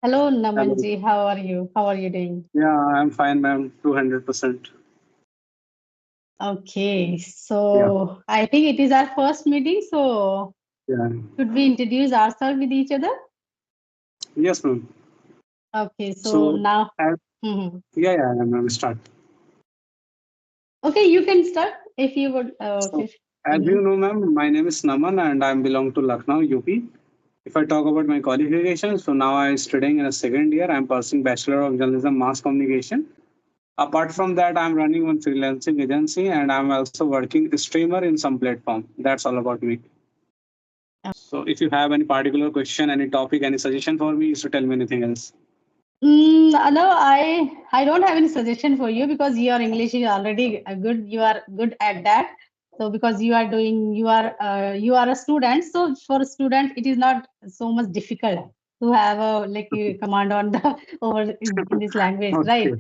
Hello, Hello. Namanji. How are you? How are you doing? Yeah, I'm fine, ma'am. 200%. Okay, Yeah, so I think it is our first meeting. So yeah. should we introduce ourselves with each other? Yes, ma'am. Okay, so So, now, as, Mhm. yeah, ma'am. Start. Okay, you can start if you would. So, Okay. as Mm-hmm. you know, ma'am, my name is Naman and I belong to Lucknow, UP. If I talk about my qualifications, so now I'm studying in a second year. I'm pursuing Bachelor of Journalism Mass Communication. Apart from that, I'm running one freelancing agency and I'm also working a streamer in some platform. That's all about me. So, if you have any particular question, any topic, any suggestion for me, so tell me anything else. No, I don't have any suggestion for you because your English is already good. You are good at that. So because you are doing, you are a student. So for a student, it is not so much difficult to have a like a command on the over in this language, Okay. right?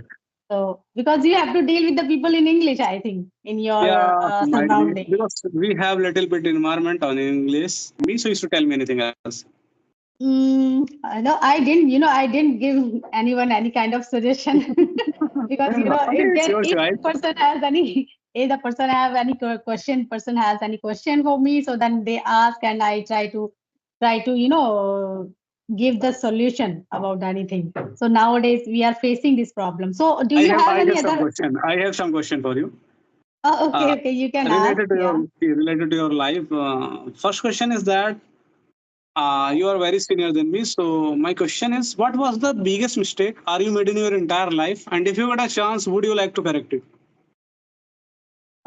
So because you have to deal with the people in English, I think, in your Yeah, might be surrounding. because we have little bit environment on English. Me, so you should tell me anything else. No, I didn't. I didn't give anyone any kind of suggestion because Okay, it's your if choice. the person has any, if the person have any person has any question for me, so then they ask and I try to give the solution about anything. So nowadays we are facing this problem. So do you have I any have some other? question. I have some question for you. Oh, okay, Uh, okay, you can ask. related to Yeah. your life. First question is that you are very senior than me. So my question is, what was the biggest mistake are you made in your entire life? And if you got a chance, would you like to correct it?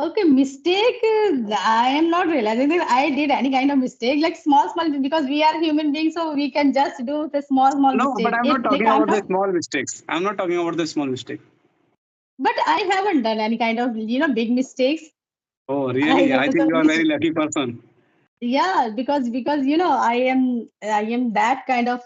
Okay, mistake. I am not realizing that I did any kind of mistake, like small, because we are human beings, so we can just do the small No, but mistake. I'm If not like talking I'm about the talking, small mistakes. I'm not talking about the small mistake. but I haven't done any kind of big mistakes. Oh, I really? I think so you are a very lucky person. yeah, because I am that kind of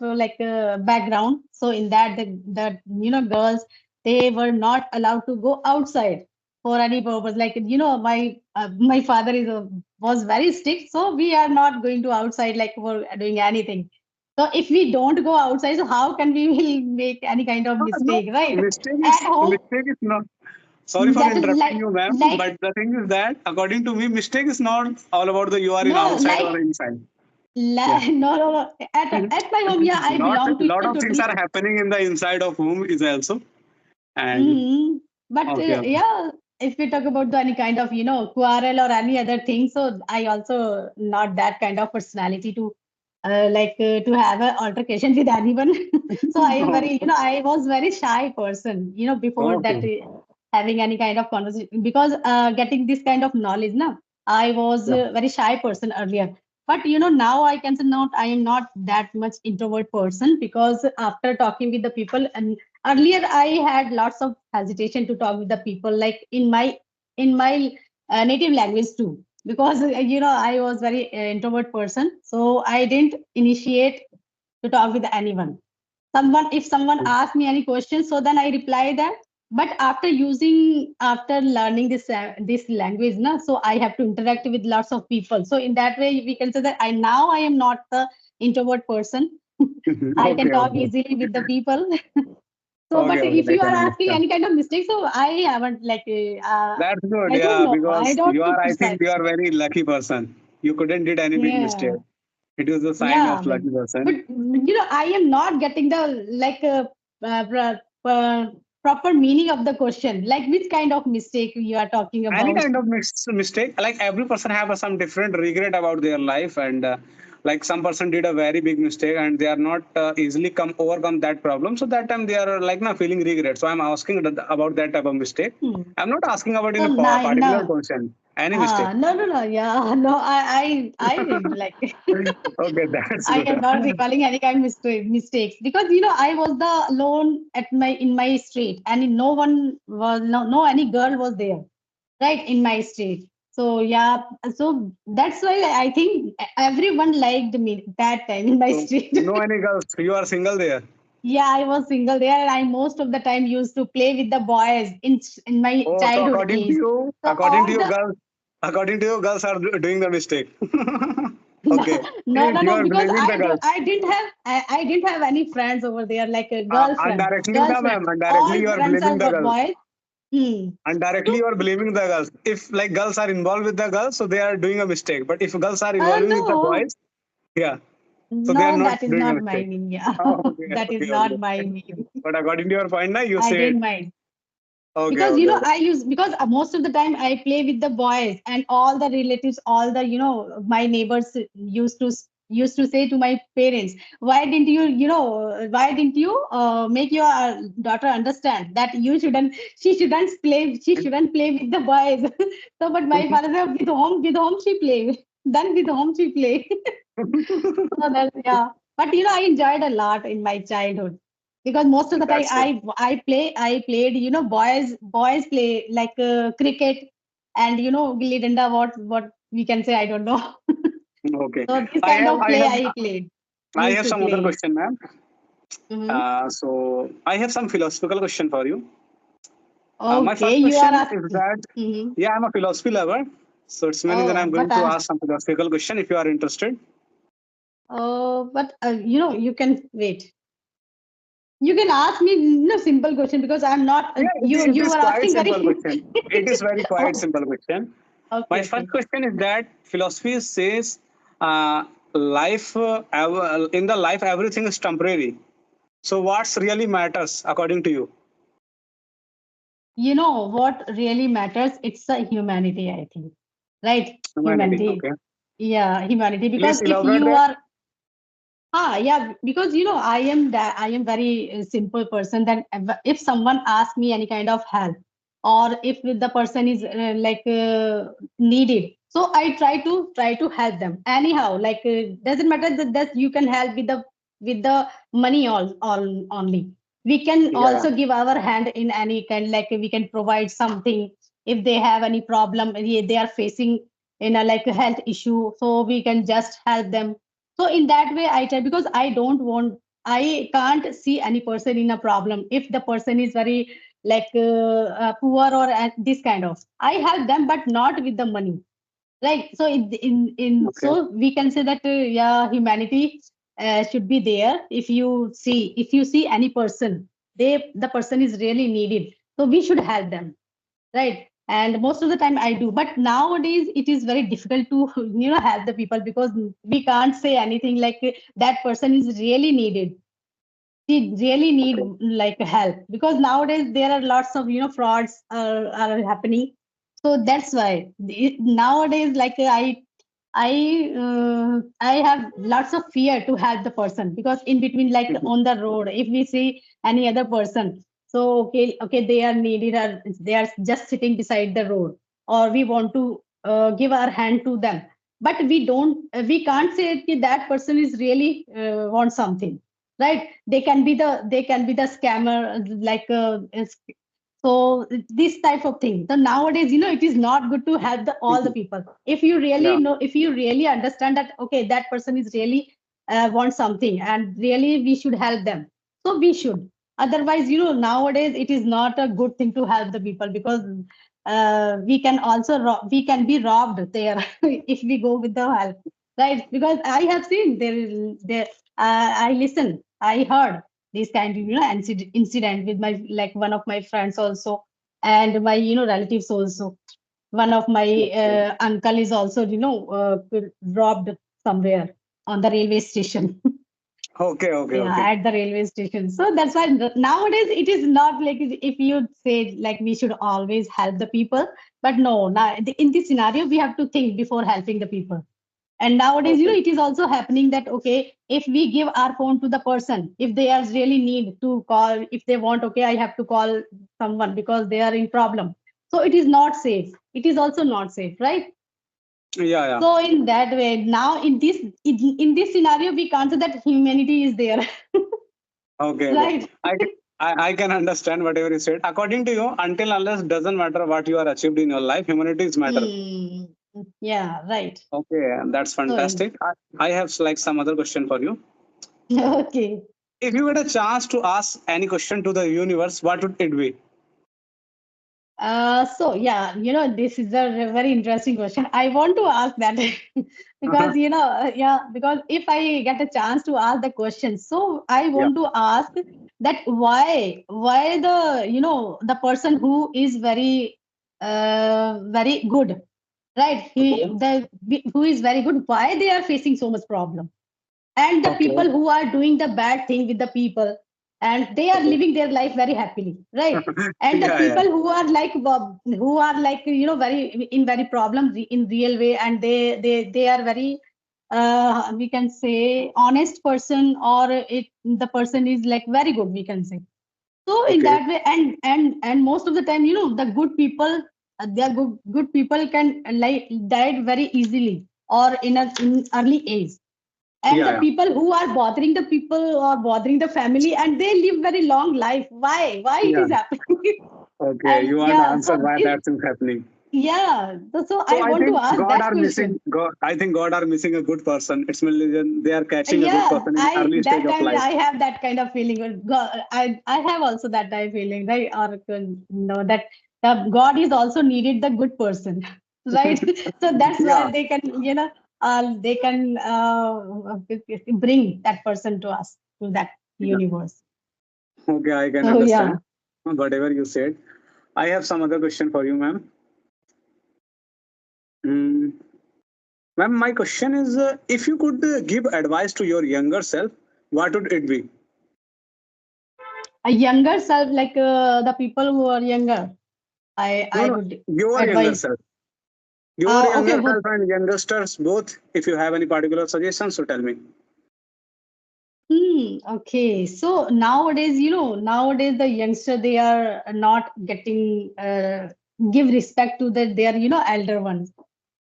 background. So in that the girls, they were not allowed to go outside for any purpose. Like my father was very strict, so we are not going to outside like for doing anything. So if we don't go outside, so how can we will make any kind of No, mistake, right? mistake At is home, mistake is not. Sorry for that interrupting you, ma'am. like But the thing is that, according to me, mistake is not all about the you are in no outside or inside. Yeah, no. At my home, yeah, I lot belong to lot of things totally. are happening in the inside of home is also. And hmm But okay, okay. yeah, if we talk about any kind of quarrel or any other thing, so I also not that kind of personality to to have an altercation with anyone. So I am very I was very shy person before that Okay. having any kind of conversation because getting this kind of knowledge now I was Yeah. a very shy person earlier. But now I can say not I am not that much introvert person because after talking with the people and earlier I had lots of hesitation to talk with the people like in my native language too because I was very introvert person, so I didn't initiate to talk with anyone. If someone asks me any questions, so then I reply that. But after learning this language na, so I have to interact with lots of people, so in that way we can say that I am not the introvert person. I can Okay, talk okay. easily with the people. So Okay, but okay. if I you are can asking understand. any kind of mistake, so I haven't That's good, I don't yeah, know, I because don't you know are, I think you precisely. are very lucky person. You couldn't did any big mistake. Yeah. It is a sign Yeah, of lucky but person. I am not getting the proper meaning of the question. Like which kind of mistake you are talking Any about? kind of mistake, like every person have some different regret about their life, and like some person did a very big mistake and they are not easily come overcome that problem, so that time they are like not feeling regret. So I'm asking about that type of mistake. Hmm. I'm not asking about in So a now, particular no, question, any mistake. no, yeah, no, I didn't like. Okay, that's I good. am not recalling any kind of mistakes because I was the alone at my in my street and no one was no any girl was there right in my street. So yeah, so that's why I think everyone liked me that time in my So street. no any girls, you are single there. Yeah, I was single there and I most of the time used to play with the boys in my Oh, so childhood age. So according to all you, the girls, according to you, girls are doing the mistake. Okay. No, If no, you no, are because blaming the girls, I didn't have any friends over there, like a indirectly, na girlfriend. ma'am, indirectly All you are friends blaming are the girls. boys. Hmm. And directly So, you are blaming the girls. If like girls are involved with the girls, so they are doing a mistake. But if girls are involving with the no, boys, yeah, so they are no, not that is doing a not my mistake. mean. Yeah, Oh, okay, that is okay, not okay. my mean. But according to your point, now you I say it. didn't mind. Okay, Because okay, okay. I use, because most of the time I play with the boys, and all the relatives, all the my neighbors used to say to my parents, why didn't you make your daughter understand that you shouldn't she shouldn't play with the boys. So but my father said, with whom she play, then with whom she play. So that's, yeah. But I enjoyed a lot in my childhood, because most of the time That's it. I played, boys play like cricket, and gilli danda, what we can say, I don't know. Okay. So this I kind have of I play have I played, I used have to some other play. question, ma'am. Mhm. So I have some philosophical question for you. My Okay, first you are question is asking. that, Mhm. yeah, I'm a philosophy lover. So it's meaning that Oh, I'm going to ask some philosophical question if you are interested. you can wait. You can ask me simple question, because I'm not. Yeah, it You is are quite asking simple very. question. It is very quite Oh, simple question. My okay, first okay. question is that philosophy says life in the life everything is temporary. So what's really matters according to you? What really matters, it's the humanity, I think. Right? Humanity. Humanity. Okay. Yeah, humanity. Because Please if elaborate you that. are, yeah, because I am very simple person, that if someone asks me any kind of help, or if the person is needed, so I try to help them anyhow. Like doesn't matter that you can help with the money, all only. We can Yeah. also give our hand in any kind, like we can provide something if they have any problem, they are facing in a like a health issue, so we can just help them. So in that way I try, because I can't see any person in a problem if the person is very poor, or this kind of, I help them, but not with the money. Right. So Okay. so we can say that yeah, humanity should be there. If you see any person, the person is really needed, so we should help them. Right. And most of the time I do, but nowadays it is very difficult to help the people, because we can't say anything like that person is really needed, they really need Okay. like help, because nowadays there are lots of frauds are happening. So that's why nowadays, like I have lots of fear to help the person, because in between, like Mhm. on the road, if we see any other person, so okay, they are needed, or they are just sitting beside the road, or we want to give our hand to them, but we can't say that that person is really want something. Right. They can be the scammer, like so this type of thing. So nowadays, it is not good to help all the Mhm. people. If you really Yeah. know, if you really understand that okay, that person is really want something, and really we should help them, so we should. Otherwise, nowadays it is not a good thing to help the people, because we can be robbed there if we go with the help. Right. Because I have seen there I listen, I heard this kind of incident with my, like one of my friends also, and my relatives also. One of my Okay. uncle is also robbed somewhere on the railway station. Okay. Okay. Yeah, Okay. at the railway station. So that's why nowadays it is not like, if you say like we should always help the people, but no, now in this scenario we have to think before helping the people. And nowadays, Okay. it is also happening that okay, if we give our phone to the person, if they are really need to call, if they want, okay, I have to call someone because they are in problem. So it is not safe. It is also not safe, right? Yeah. Yeah. So in that way, now in this scenario, we can't say that humanity is there, Okay. Okay. right? I can, I can understand whatever you said. According to you, until unless doesn't matter what you are achieved in your life, humanity is matter. Hmm. Yeah, right. Okay, that's So fantastic. I have like some other question for you. okay. If you get a chance to ask any question to the universe, what would it be? So yeah, this is a very interesting question. I want to ask that because yeah, because if I get a chance to ask the question, so I Yeah. want to ask that why the the person who is very good, right? Okay. Who is very good, why they are facing so much problem? And the Okay. people who are doing the bad thing with the people, and they are Okay. living their life very happily, right? And the Yeah, yeah. people who are like very in very problem in real way, and they are very we can say honest person, or the person is like very good, we can say. So in Okay. that way, and most of the time, the good people, they are good people can like died very easily, or in early age. And Yeah, the yeah. people who are bothering the people or bothering the family, and they live very long life. Why it Yeah. is happening? Okay. And You want to yeah, answer so why this, that is happening? yeah, so So I I want to think ask God that are missing. question. God, I think God are missing a good person. It's mainly they are catching a good Yeah, person in I early stage that of time life. I have that kind of feeling. I have also that type feeling, right? Or that the God is also needed the good person, right? So that's Yeah. why they can they can bring that person to us, to that Yeah. universe. Okay, I can So understand yeah. whatever you said. I have some other question for you, ma'am. Mm, ma'am, my question is, if you could give advice to your younger self, what would it be? A younger self, like the people who are younger, No, I no, would your younger advise. self. Your Okay, younger self and youngsters both. If you have any particular suggestions, so tell me. okay. So nowadays, nowadays the youngster, they are not getting give respect to their elder ones.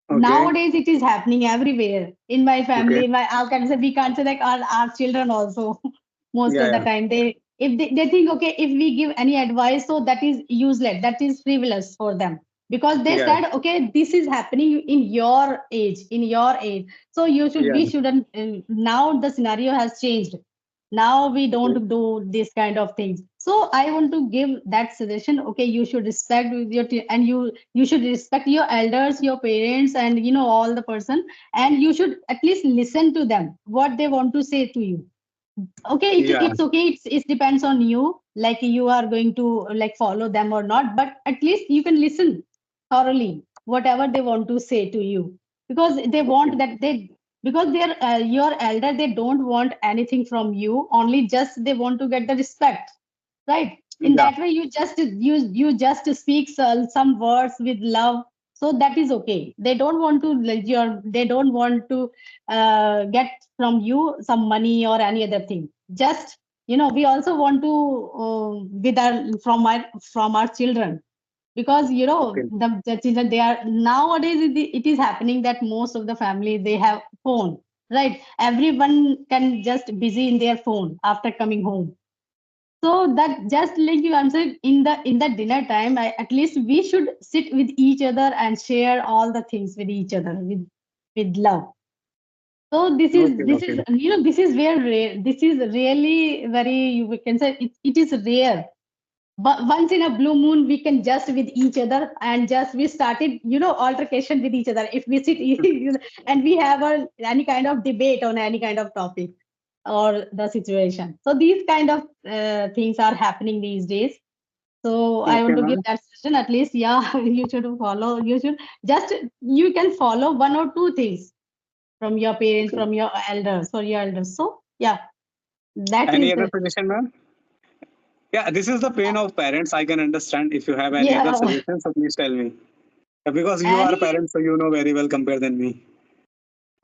Okay. Nowadays it is happening everywhere in my Okay. family. My I can say, we can't say like our children also. Most Yeah, of the yeah. time they, if they think, okay, if we give any advice, so that is useless, that is frivolous for them, because they Yeah. said, okay, this is happening in your age, so Yeah. we shouldn't. Now the scenario has changed. Now we Okay. don't do this kind of things. So I want to give that suggestion. Okay, you should respect with and you should respect your elders, your parents, and all the person, and you should at least listen to them what they want to say to you. Okay, Yeah. it's okay, it depends on you, like you are going to like follow them or not, but at least you can listen thoroughly whatever they want to say to you, because they Okay. want that they, because they're your elder, they don't want anything from you, only just they want to get the respect, right? In Yeah. that way, you just speak some words with love, so that is okay. They don't want to like they don't want to get from you some money or any other thing. Just we also want to with our from our children, because Okay. the children, they are nowadays, it is happening that most of the family, they have phone, right? Everyone can just busy in their phone after coming home. So that, just like you answered, in the dinner time, at least we should sit with each other and share all the things with each other with love. So Okay. this Okay. is this is where this is really very, you can say, it is rare. But once in a blue moon, we can just with each other, and just we started altercation with each other. If we sit and we have any kind of debate on any kind of topic or the situation. So these kind of things are happening these days. So I Okay, want to give ma'am. that suggestion. At least, yeah, you should follow. You should just, you can follow one or two things from your parents, Okay. from your elders, or your elders. So yeah, that Any is other suggestion, ma'am? Yeah, this is the pain of parents. I can understand. If you have any other yeah. suggestions, so please tell me. Because you are Any parents, so you know very well compared than me.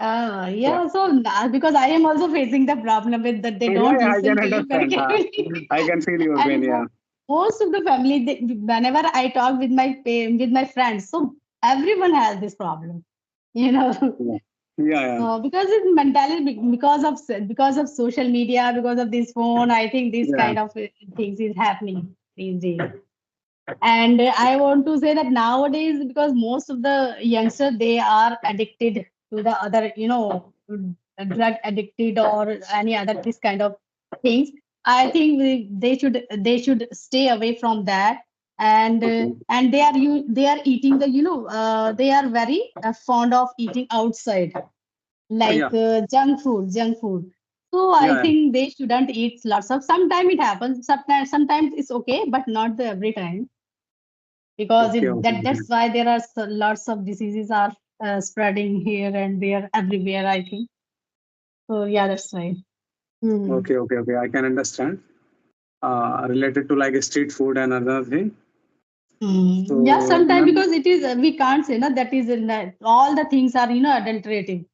Yeah. yeah, so because I am also facing the problem with that, they Yeah, don't yeah, I can listen to you very understand. carefully. I can feel your pain. And Yeah. most of the family, whenever I talk with with my friends, so everyone has this problem, you know. Yeah. Yeah. Yeah. Because it's mentality, because of social media, because of this phone, I think this Yeah. kind of things is happening these days. And I want to say that nowadays, because most of the youngsters, they are addicted to the other, drug addicted or any other this kind of things. I think they should stay away from that, Okay. and they are eating the they are very fond of eating outside, like Yeah. junk food. So I Yeah. think they shouldn't eat lots of. Sometimes it happens. Sometimes it's okay, but not the every time, because Okay. Okay. that's why there are lots of diseases are spreading here and there everywhere, I think. So yeah, that's right. Hmm. Okay. Okay. Okay. I can understand. Related to like street food and another thing. Yeah, So, sometimes ma'am, because it is we can't say no, that is all the things are adulterating,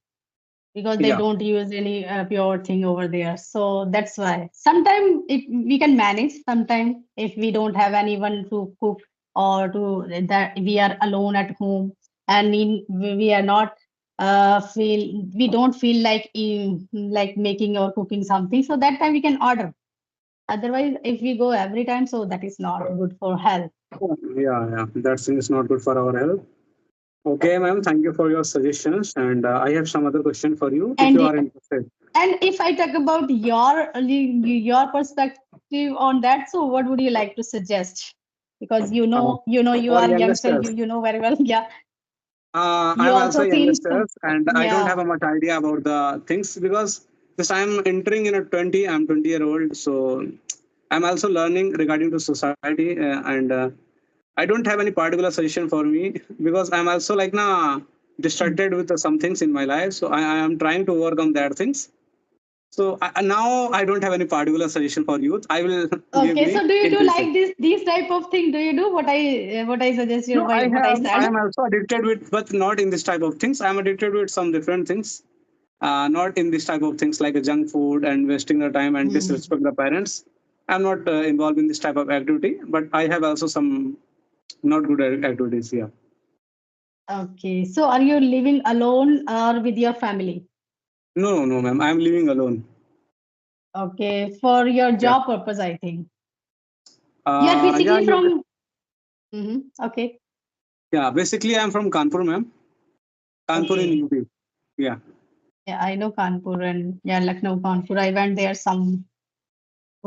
because they yeah. don't use any pure thing over there. So that's why sometimes we can manage. Sometimes if we don't have anyone to cook, or to that we are alone at home, and we are not we don't feel like making or cooking something. So that time we can order. Otherwise, if we go every time, so that is not good for health. Yeah. Yeah. That thing is not good for our health. Okay, ma'am. Thank you for your suggestions. And I have some other question for you if And you are interested. And if I talk about your perspective on that, so what would you like to suggest? Because Uh, you for are youngster, youngsters, you know very well. Yeah, you I'm also also seen some. youngsters, and I don't have Yeah. a much idea about the things because just I'm entering in a 20. I'm 20-year old, so I'm also learning regarding to society, and I don't have any particular suggestion for me because I'm also like na Mm. distracted with some things in my life. So I am trying to work on that things. So now I don't have any particular suggestion for youth. I will give Okay, me so do you in do future. like these type of thing? Do you do what I suggested, No, I what I have. I said? am also addicted with, but not in this type of things. I'm addicted with some different things. Not in this type of things like a junk food and wasting the time and Hmm. disrespect the parents. I'm not involved in this type of activity, but I have also some not good activities. Yeah. Okay, so are you living alone or with your family? No, no, ma'am. I'm living alone. Okay, for your Yeah. job purpose, I think you are Yeah. basically from. Okay. Yeah. Basically, I'm from Kanpur, ma'am. Kanpur in Okay. UP. Yeah. Yeah, I know Kanpur, and yeah, Lucknow, Kanpur. I went there some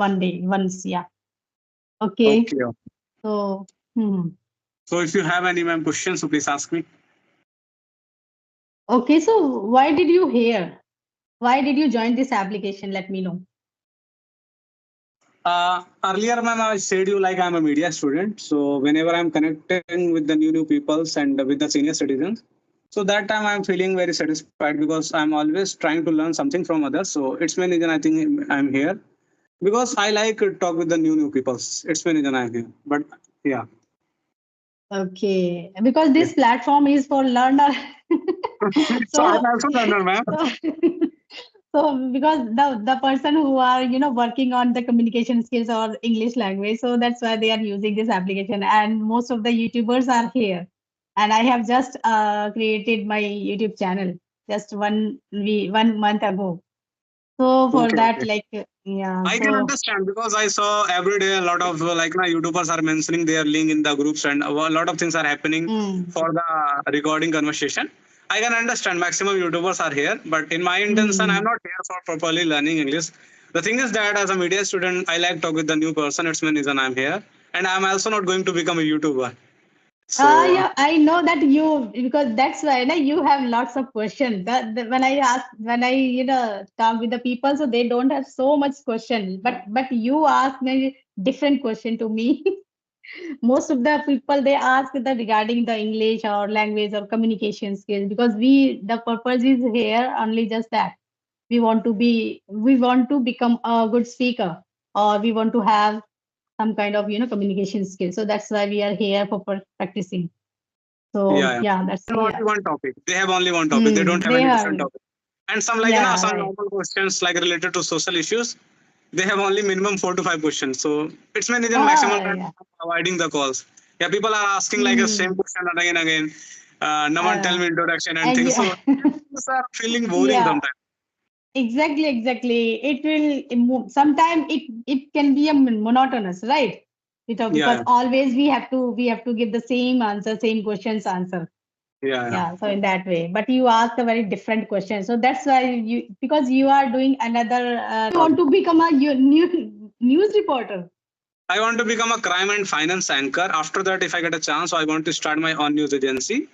one day, once. Yeah. Okay. Okay. So, hmm. So if you have any ma'am questions, so please ask me. Okay. So, why did you hear? Why did you join this application? Let me know. Earlier, ma'am, I said you like I'm a media student. So whenever I'm connecting with the new peoples and with the senior citizens, so that time I'm feeling very satisfied because I'm always trying to learn something from others. So it's main reason I think I'm here because I like to talk with the new peoples. It's main reason I'm here. But yeah, Okay. Because yeah. this platform is for learner. So I'm So, also learner, ma'am. so, so because the person who are working on the communication skills or English language, so that's why they are using this application, and most of the YouTubers are here, and I have just created my YouTube channel just 1 month ago. So for Okay, that, okay. like, yeah, I can so. understand because I saw every day a lot of like na YouTubers are mentioning their link in the groups and a lot of things are happening Mm, for the recording conversation. I can understand maximum YouTubers are here, but in my intention, I'm mm. not here for properly learning English. The thing is that as a media student, I like talk with the new person. It's main reason I'm here, and I'm also not going to become a YouTuber. So Yeah, I know that you, because that's why you have lots of questions. When I ask, when I talk with the people, so they don't have so much question, but you ask me different question to me. Most of the people they ask the regarding the English or language or communication skills, because the purpose is here only just that we want to become a good speaker, or we want to have some kind of communication skills. So that's why we are here for practicing. So yeah, yeah, that's and only yeah. one topic. They have only one topic. They don't have They any are, different topic. And some like yeah, some right. normal questions like related to social issues. They have only minimum 4 to 5 questions. So it's many the maximum time Yeah. avoiding the calls. Yeah, people are asking like a same Hmm. question and again. No one tell Uh, me introduction and and things. yeah, So things are feeling boring yeah, sometimes. exactly. It will sometimes it can be a monotonous, right? Yeah, Because always we have to give the same answer, same questions answer. yeah, yeah, Yeah, so in that way. But you ask a very different question. So that's why because you are doing another. You want to become a news reporter. I want to become a crime and finance anchor. After that, if I get a chance, I want to start my own news agency.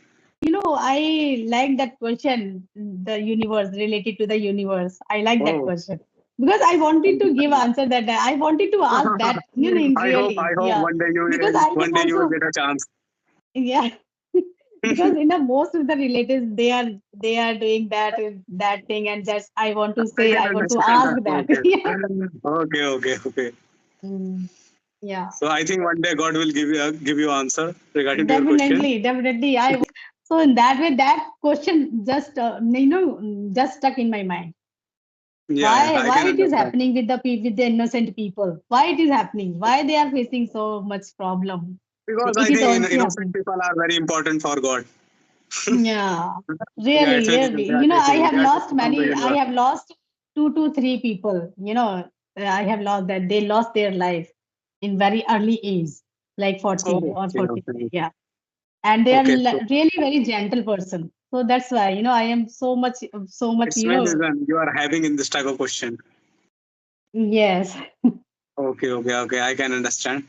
I like that question, the universe, related to the universe. I like that Oh, question because I wanted thank you, to give thank you. answer that I wanted to ask that, I really, hope yeah. Because I one can day you will also, get a chance. yeah, because most of the relatives they are doing that thing, and that's I want to I say, can I want to understand ask that. that. Okay. Yeah. Okay. Mm, yeah. So I think one day God will give you answer regarding to your question. Definitely. I so in that way, that question just just stuck in my mind. Yeah, Why I can it is understand. happening with with the innocent people? Why it is happening? Why they are facing so much problem? Because It I is think also innocent happening. people are very important for God. Yeah, Yeah, it's very really. simple. I have They are lost taken from the many. I universe. have lost two to three people. I have lost that they lost their life in very early age, like 40 Oh, or okay, 43. okay. Yeah, and they are Okay, so really very gentle person. So that's why I am so much. it's main reason you are having in this type of question. Yes. Okay. I can understand.